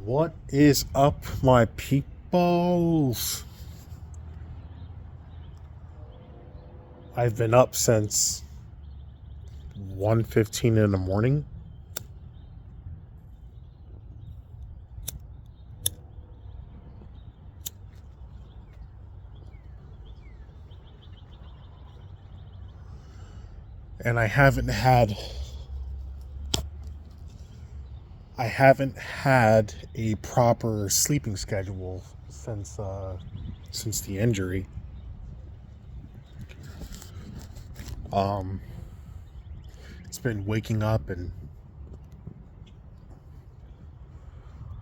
What is up, my peoples? I've been up since 1:15 in the morning. And I haven't had a proper sleeping schedule since the injury. It's been waking up and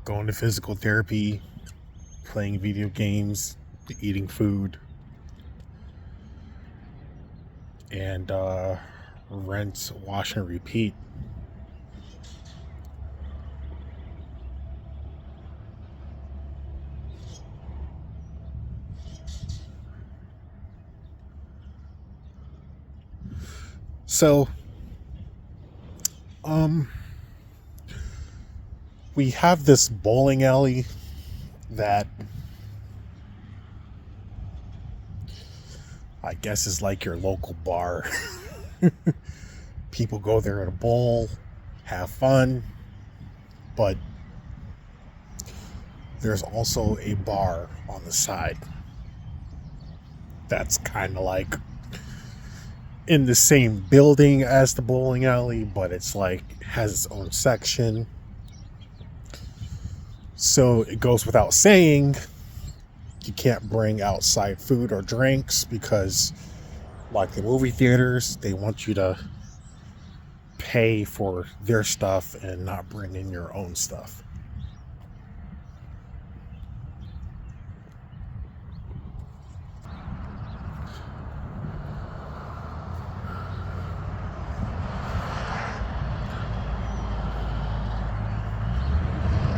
going to physical therapy, playing video games, eating food, and rinse, wash, and repeat. So, we have this bowling alley that I guess is like your local bar. People go there to bowl, have fun, but there's also a bar on the side that's kind of like in the same building as the bowling alley, but it's like has its own section. So it goes without saying, you can't bring outside food or drinks because, like the movie theaters, they want you to pay for their stuff and not bring in your own stuff.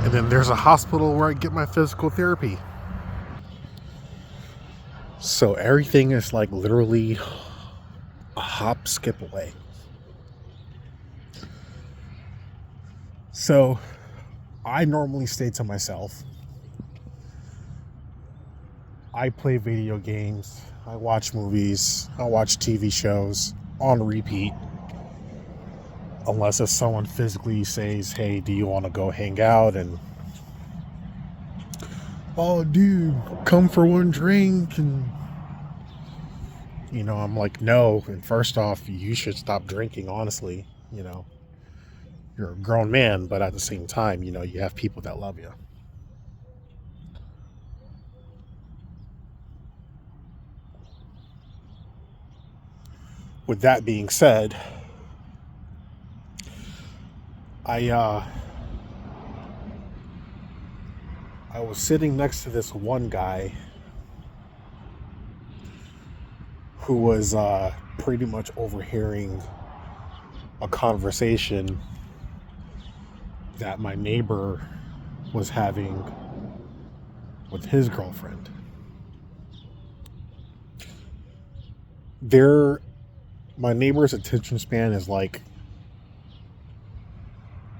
And then there's a hospital where I get my physical therapy. So everything is like literally a hop, skip away. So I normally stay to myself. I play video games. I watch movies. I watch TV shows on repeat. Unless if someone physically says, hey, do you want to go hang out? And, oh, dude, come for one drink. And, I'm like, no. And first off, you should stop drinking, honestly. You're a grown man, but at the same time, you have people that love you. With that being said, I was sitting next to this one guy who was pretty much overhearing a conversation that my neighbor was having with his girlfriend. My neighbor's attention span is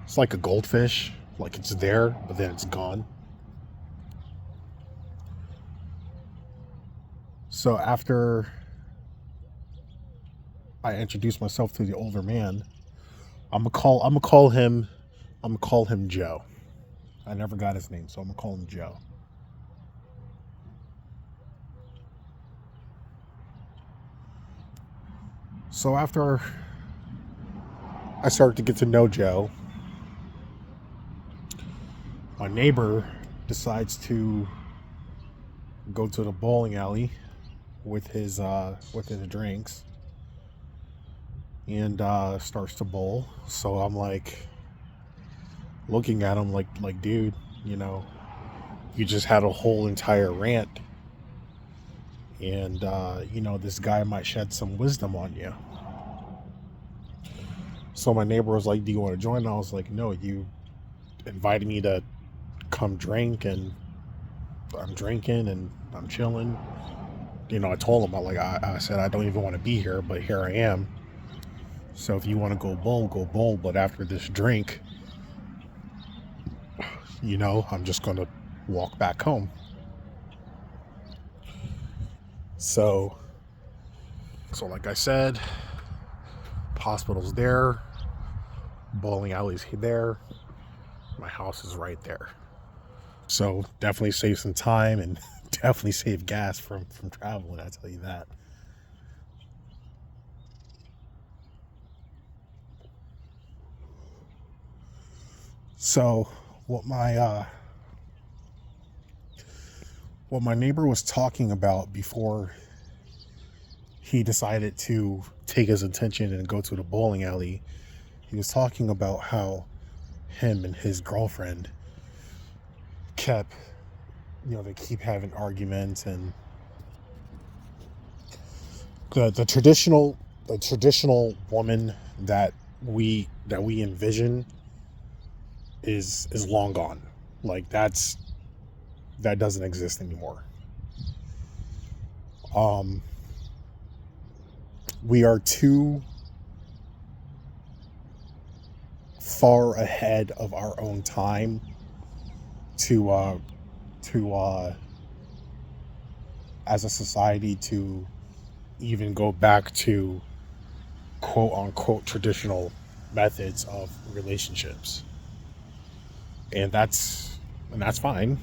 it's like a goldfish. Like it's there, but then it's gone. So after I introduce myself to the older man, I'm gonna call him Joe. I never got his name, so I'm gonna call him Joe. So after I started to get to know Joe, my neighbor decides to go to the bowling alley with his drinks and starts to bowl. So I'm like looking at him like dude, you just had a whole entire rant, and this guy might shed some wisdom on you. So my neighbor was like, do you want to join? And I was like, no, you invited me to come drink, and I'm drinking and I'm chilling. I told him, I said, I don't even want to be here, but here I am. So if you want to go bowl, but after this drink, I'm just going to walk back home. So, like I said, hospital's there, bowling alley's there, my house is right there. So definitely save some time and definitely save gas from traveling, I tell you that. So what my neighbor was talking about before he decided to take his attention and go to the bowling alley, he was talking about how him and his girlfriend kept, they keep having arguments, and the traditional woman that we envision is long gone. Like that doesn't exist anymore. We are too far ahead of our own time to as a society to even go back to quote unquote traditional methods of relationships. And that's fine.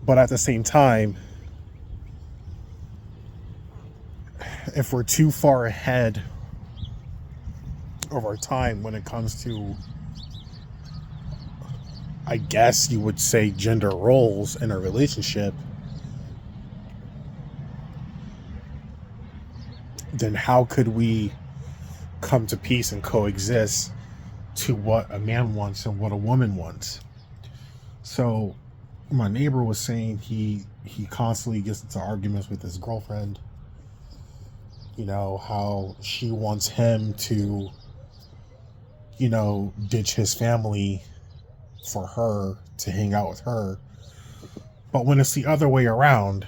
But at the same time, if we're too far ahead of our time when it comes to, I guess you would say, gender roles in a relationship, then how could we come to peace and coexist to what a man wants and what a woman wants? So my neighbor was saying he constantly gets into arguments with his girlfriend, how she wants him to, ditch his family for her to hang out with her. But when it's the other way around,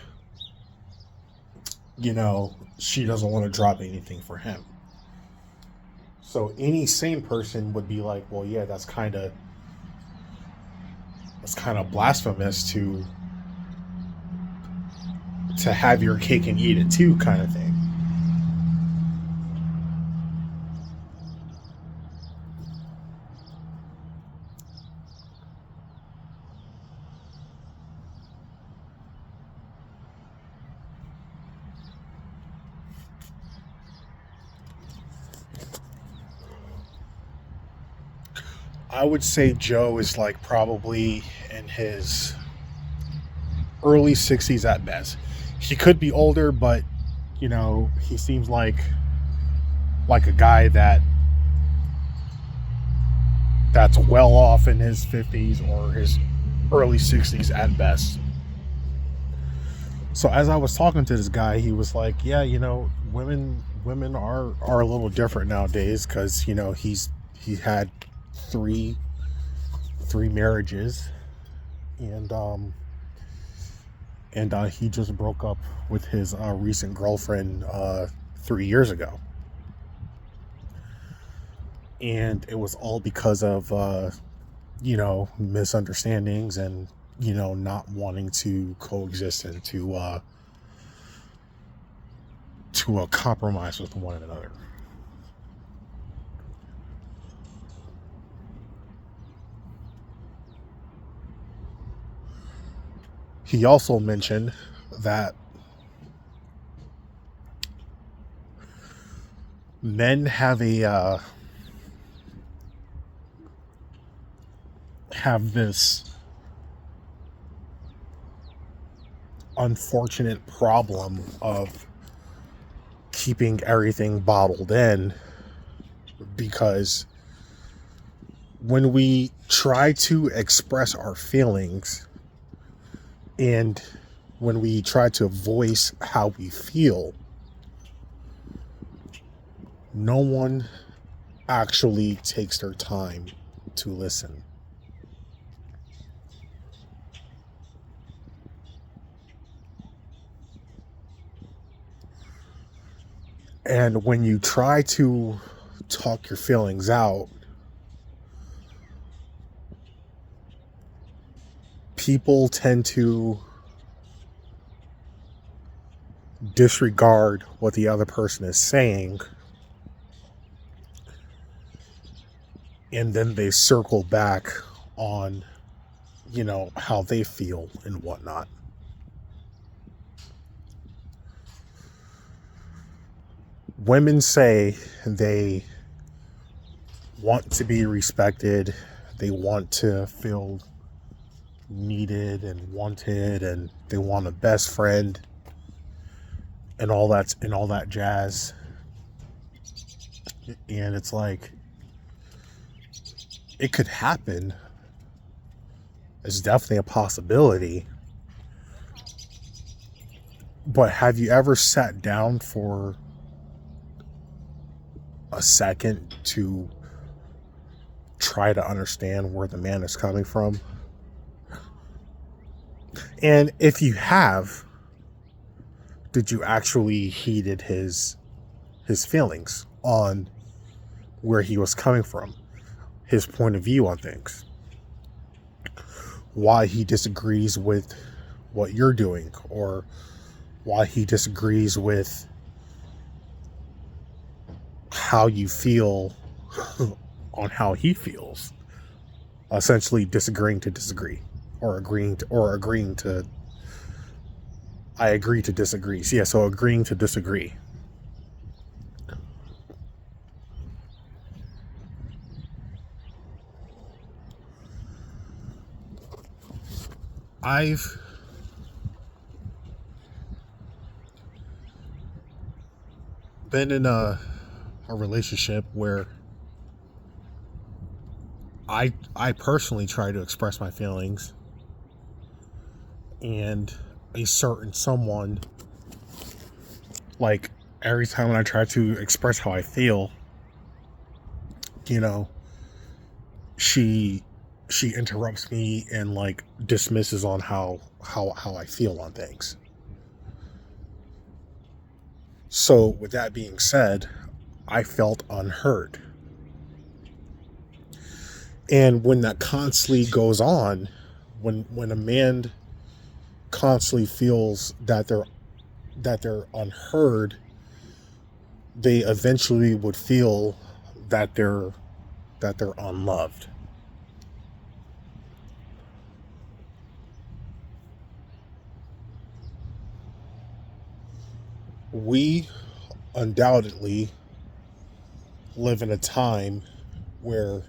she doesn't want to drop anything for him. So any sane person would be like, well, yeah, that's kind of blasphemous to have your cake and eat it too, kind of thing. I would say Joe is like probably in his early 60s at best. He could be older, but he seems like a guy that's well off in his 50s or his early 60s at best. So as I was talking to this guy, he was like, yeah, women are a little different nowadays, because he had three marriages, and he just broke up with his recent girlfriend 3 years ago, and it was all because of misunderstandings and not wanting to coexist and to compromise with one another. He also mentioned that men have this unfortunate problem of keeping everything bottled in, because when we try to express our feelings and when we try to voice how we feel, no one actually takes their time to listen. And when you try to talk your feelings out, people tend to disregard what the other person is saying, and then they circle back on, how they feel and whatnot. Women say they want to be respected, they want to feel needed and wanted, and they want a best friend and all that jazz. And it's like, it could happen. It's definitely a possibility. But have you ever sat down for a second to try to understand where the man is coming from? And if you have, did you actually heeded his feelings on where he was coming from, his point of view on things, why he disagrees with what you're doing, or why he disagrees with how you feel on how he feels? Essentially disagreeing to disagree, or agreeing to I agree to disagree. So yeah, so agreeing to disagree. I've been in a relationship where I personally try to express my feelings, and a certain someone, like, every time when I try to express how I feel, she interrupts me and, like, dismisses on how I feel on things. So with that being said, I felt unheard. And when that constantly goes on, when a man constantly feels that they're unheard, they eventually would feel that they're unloved. We undoubtedly live in a time where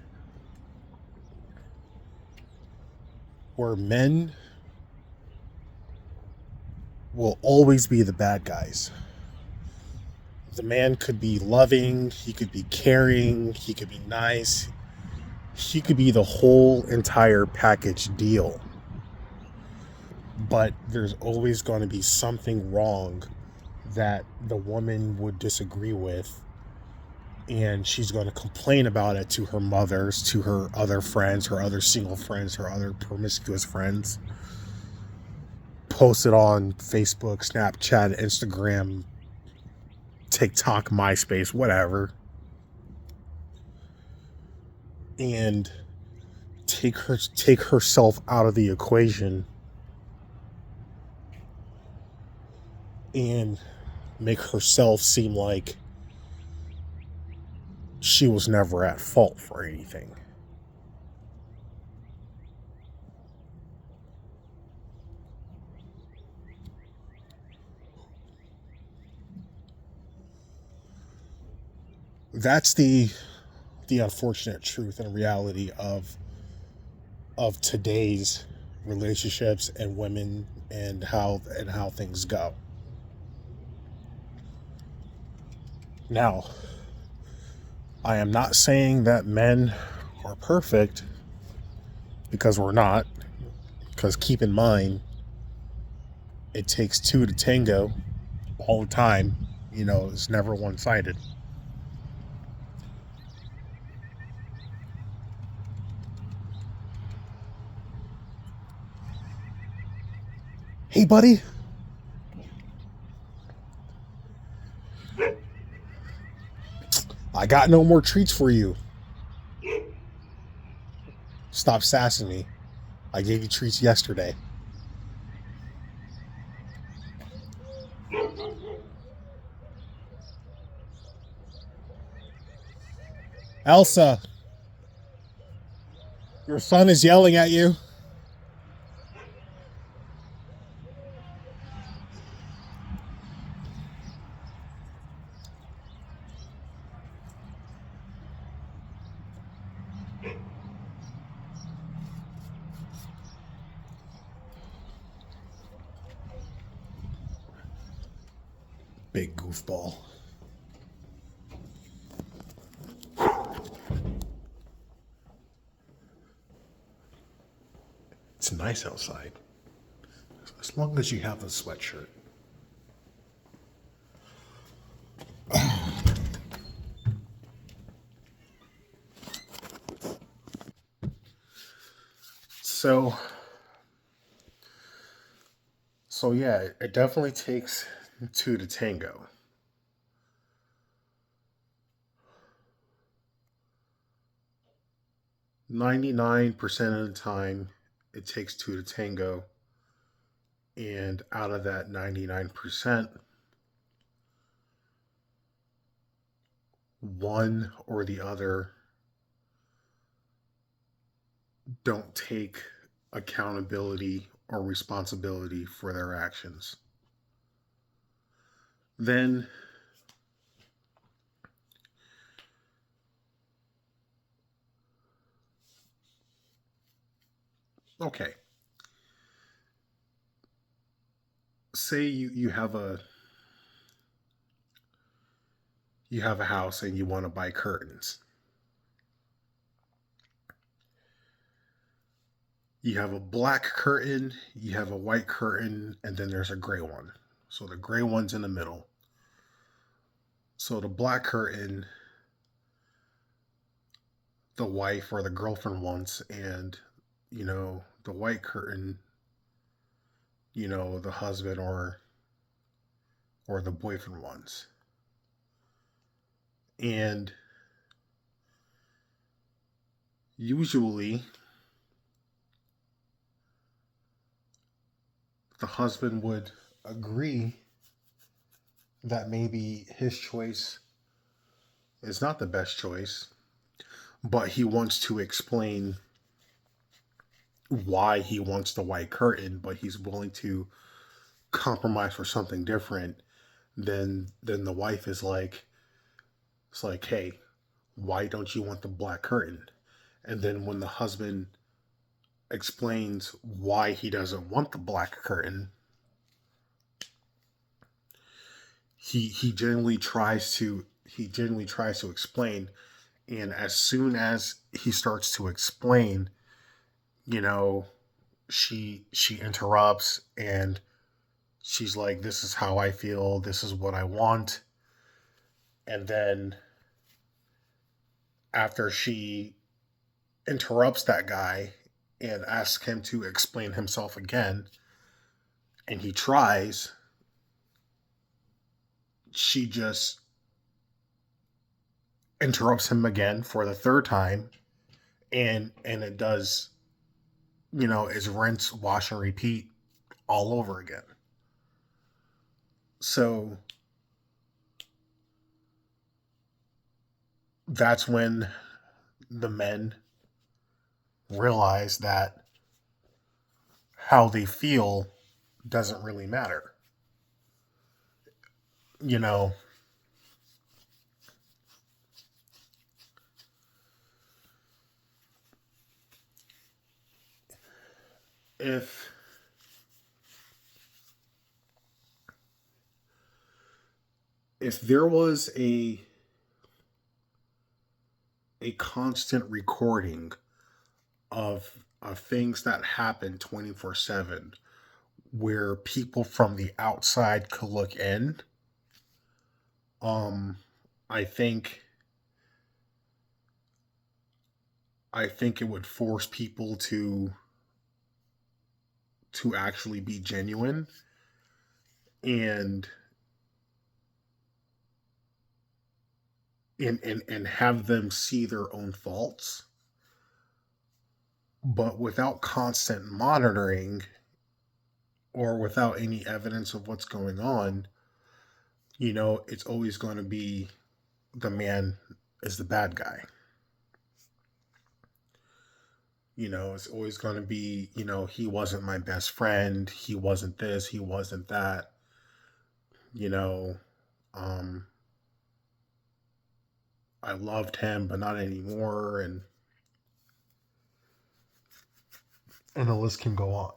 men will always be the bad guys. The man could be loving, he could be caring, he could be nice, he could be the whole entire package deal. But there's always going to be something wrong that the woman would disagree with, and she's going to complain about it to her mothers, to her other friends, her other single friends, her other promiscuous friends, post it on Facebook, Snapchat, Instagram, TikTok, MySpace, whatever, and take herself out of the equation and make herself seem like she was never at fault for anything. That's the unfortunate truth and reality of today's relationships and women, and how things go. Now, I am not saying that men are perfect, because we're not. Because keep in mind, it takes two to tango all the time. It's never one-sided. Hey, buddy. I got no more treats for you. Stop sassing me. I gave you treats yesterday. Elsa, your son is yelling at you. Big goofball. It's nice outside. As long as you have a sweatshirt. So, so yeah, it definitely takes two to tango. 99% of the time, it takes two to tango. And out of that 99%, one or the other don't take accountability or responsibility for their actions. Then, okay, say you have a house and you want to buy curtains. You have a black curtain, you have a white curtain, and then there's a gray one. So the gray one's in the middle. So the black curtain, the wife or the girlfriend wants, and the white curtain, the husband or the boyfriend wants. And usually the husband would agree that maybe his choice is not the best choice, but he wants to explain why he wants the white curtain, but he's willing to compromise for something different. Then the wife is like, it's like, hey, why don't you want the black curtain? And then when the husband explains why he doesn't want the black curtain, he generally tries to explain, and as soon as he starts to explain, you know, she interrupts and she's like, this is how I feel, this is what I want. And then after she interrupts that guy and asks him to explain himself again, and he tries, she just interrupts him again for the third time, and it does, is rinse, wash, and repeat all over again. So that's when the men realize that how they feel doesn't really matter. You know, if there was a constant recording of things that happen 24/7 where people from the outside could look in, um I think it would force people to actually be genuine, and and have them see their own faults, but without constant monitoring or without any evidence of what's going on, it's always going to be the man is the bad guy. It's always going to be, he wasn't my best friend, he wasn't this, he wasn't that, you know, um, I loved him, but not anymore, and the list can go on.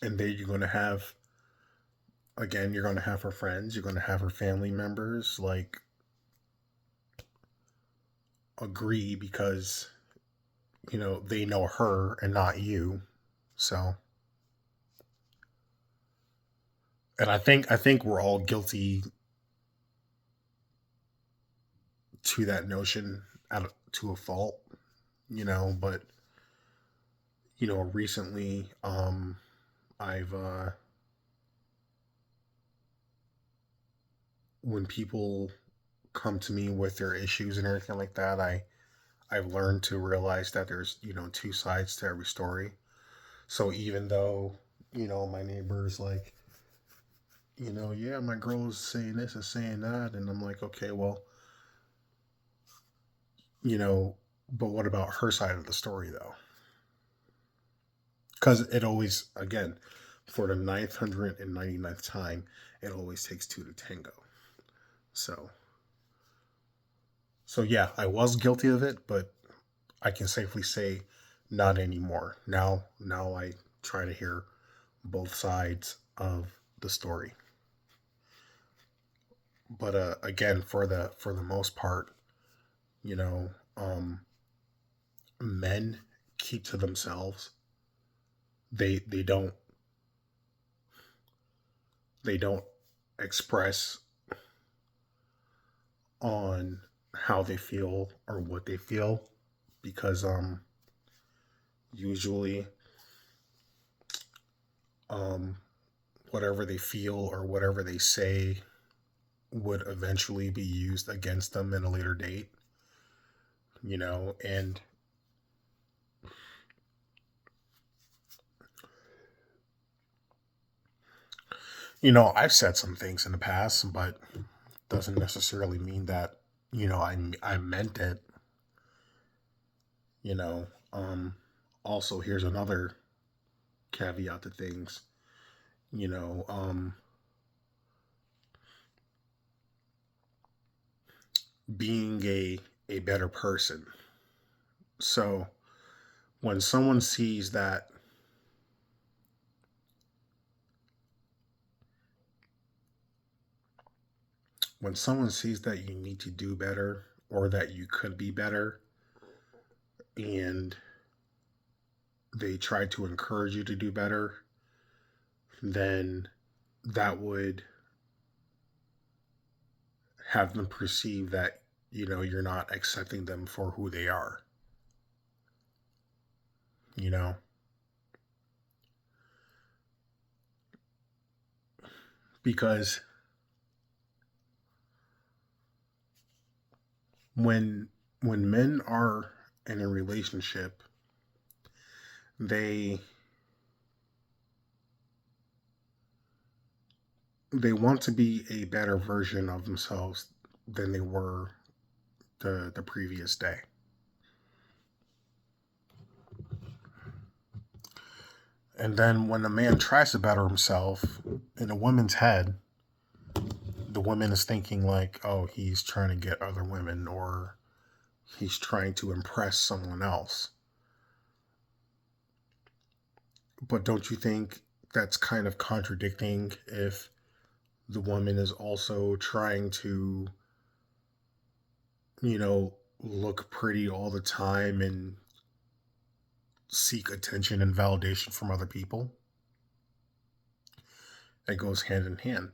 And then you're going to have, again, you're going to have her friends, you're going to have her family members, like, agree because, they know her and not you. So, and I think we're all guilty to that notion to a fault, but recently, I've when people come to me with their issues and everything like that, I've learned to realize that there's, two sides to every story. So even though, my neighbor's like, yeah, my girl's saying this and saying that, and I'm like, okay, well, you know, but what about her side of the story though? Because it always, again, for the 999th time, it always takes two to tango. So, so yeah, I was guilty of it, but I can safely say not anymore. Now I try to hear both sides of the story. But again, for the most part, you know, men keep to themselves. They don't express on how they feel or what they feel because usually um whatever they feel or whatever they say would eventually be used against them in a later date, and I've said some things in the past, but doesn't necessarily mean that I meant it. you know Also, here's another caveat to things. you know um Being a better person. So when someone sees that you need to do better or that you could be better, and they try to encourage you to do better, then that would have them perceive that you're not accepting them for who they are. you know because when men are in a relationship, they they want to be a better version of themselves than they were the previous day. And then when a man tries to better himself, in a woman's head, the woman is thinking like, oh, he's trying to get other women or he's trying to impress someone else. But don't you think that's kind of contradicting if the woman is also trying to, look pretty all the time and seek attention and validation from other people? It goes hand in hand.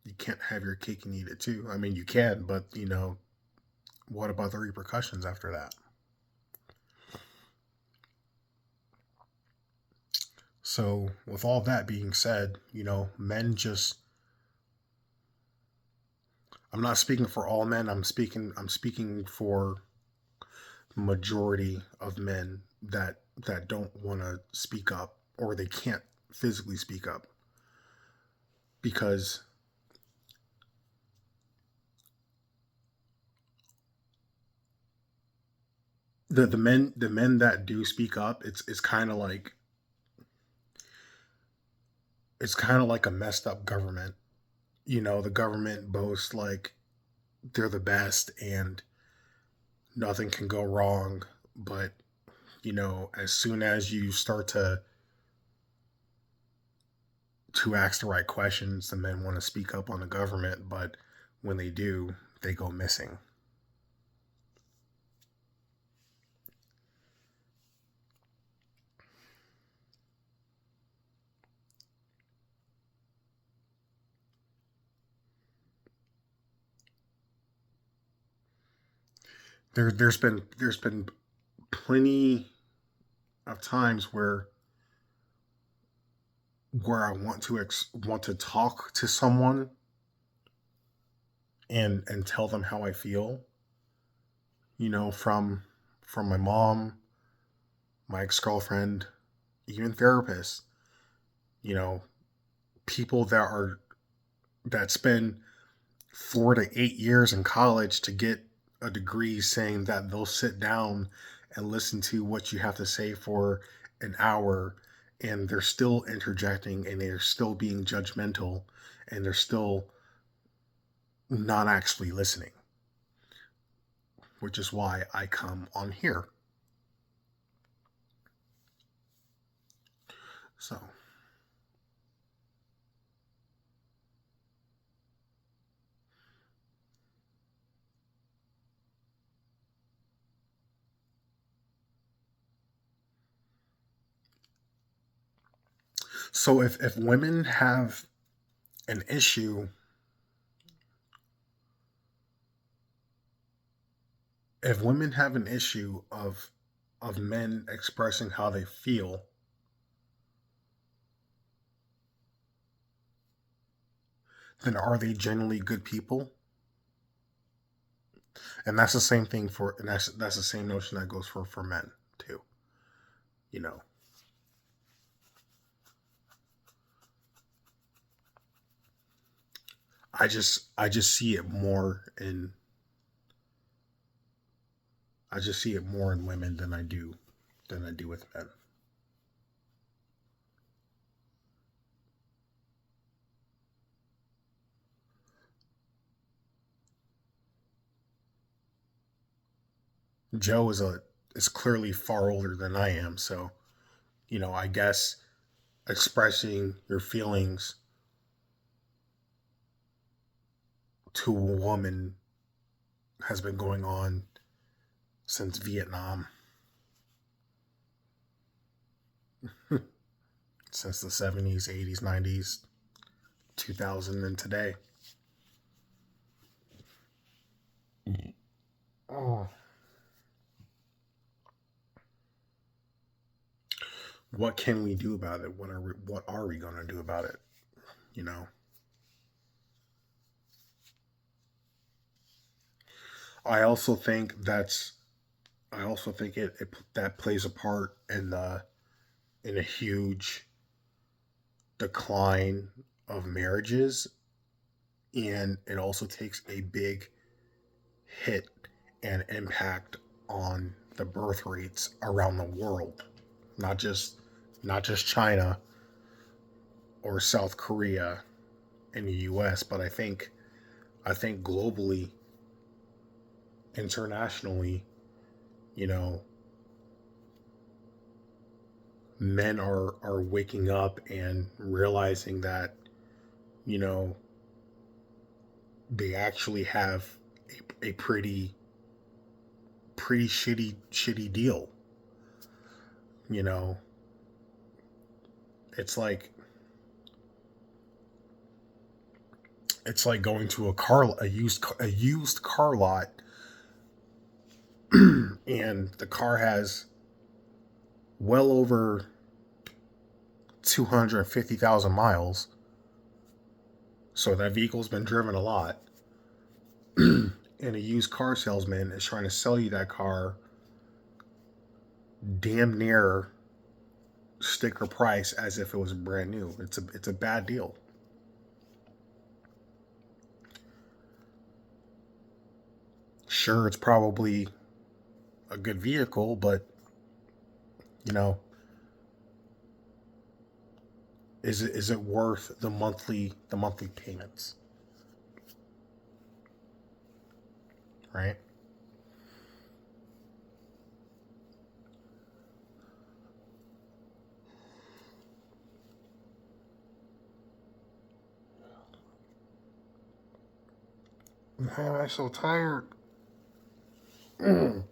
You can't have your cake and eat it too. I mean, you can, but what about the repercussions after that? So, with all that being said, men just, I'm not speaking for all men. I'm speaking for majority of men that don't want to speak up, or they can't physically speak up, because the men that do speak up, it's kind of like a messed up government. The government boasts like they're the best and nothing can go wrong, but as soon as you start to ask the right questions, the men want to speak up on the government, but when they do, they go missing. There's been plenty of times where I want to talk to someone and tell them how I feel, from my mom, my ex-girlfriend, even therapists, you know, people that spend 4 to 8 years in college to get a degree, saying that they'll sit down and listen to what you have to say for an hour, and they're still interjecting and they're still being judgmental and they're still not actually listening, which is why I come on here. So, so if women have an issue, if women have an issue of men expressing how they feel, then are they generally good people? And that's the same thing for, and that's the same notion that goes for men too. You know, I just see it more in I just see it more in women than I do with men. Joe is clearly far older than I am, so I guess expressing your feelings to a woman has been going on since Vietnam, since the 70s, 80s, 90s, 2000, and today. Oh. What can we do about it? What are we going to do about it? You know, I also think that's I also think it that plays a part in a huge decline of marriages, and it also takes a big hit and impact on the birth rates around the world, not just not just China or South Korea in the US, but I think globally, internationally, you know, men are waking up and realizing that, you know, they actually have a pretty shitty deal. You know, it's like it's like going to a used car lot, and the car has well over 250,000 miles. So that vehicle's been driven a lot. And a used car salesman is trying to sell you that car damn near sticker price as if it was brand new. It's a bad deal. Sure, it's probably a good vehicle, but you know, is it worth the monthly payments, right? Man, I'm so tired. And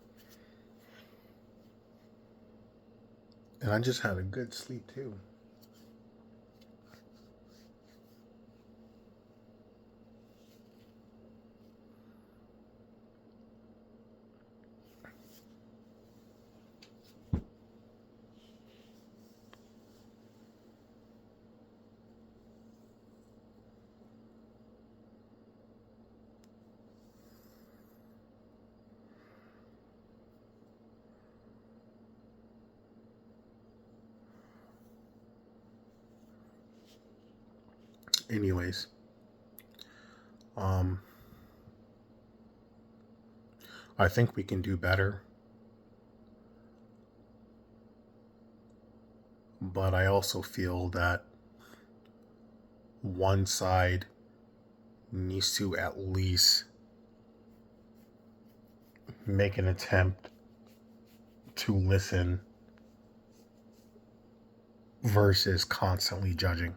I just had a good sleep too. Anyways, um, I think we can do better, but I also feel that one side needs to at least make an attempt to listen versus constantly judging.